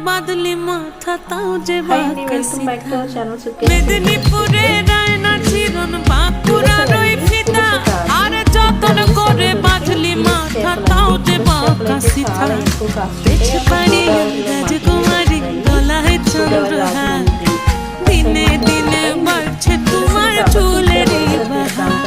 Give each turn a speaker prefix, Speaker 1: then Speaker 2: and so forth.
Speaker 1: বাদলি মাথা তাও যে
Speaker 2: মেদিনীপুরে রায়না চিরন বাঁকুড়ার ওই ফিতা আর যতন করে বাঁধলি মাথা তাও যে বাঁকা সিথা
Speaker 1: দেখে পারি রাজকুমারী গলায় চন্দ্রহার দিনে দিনে বাড়ছে তোমার চুলের বাহার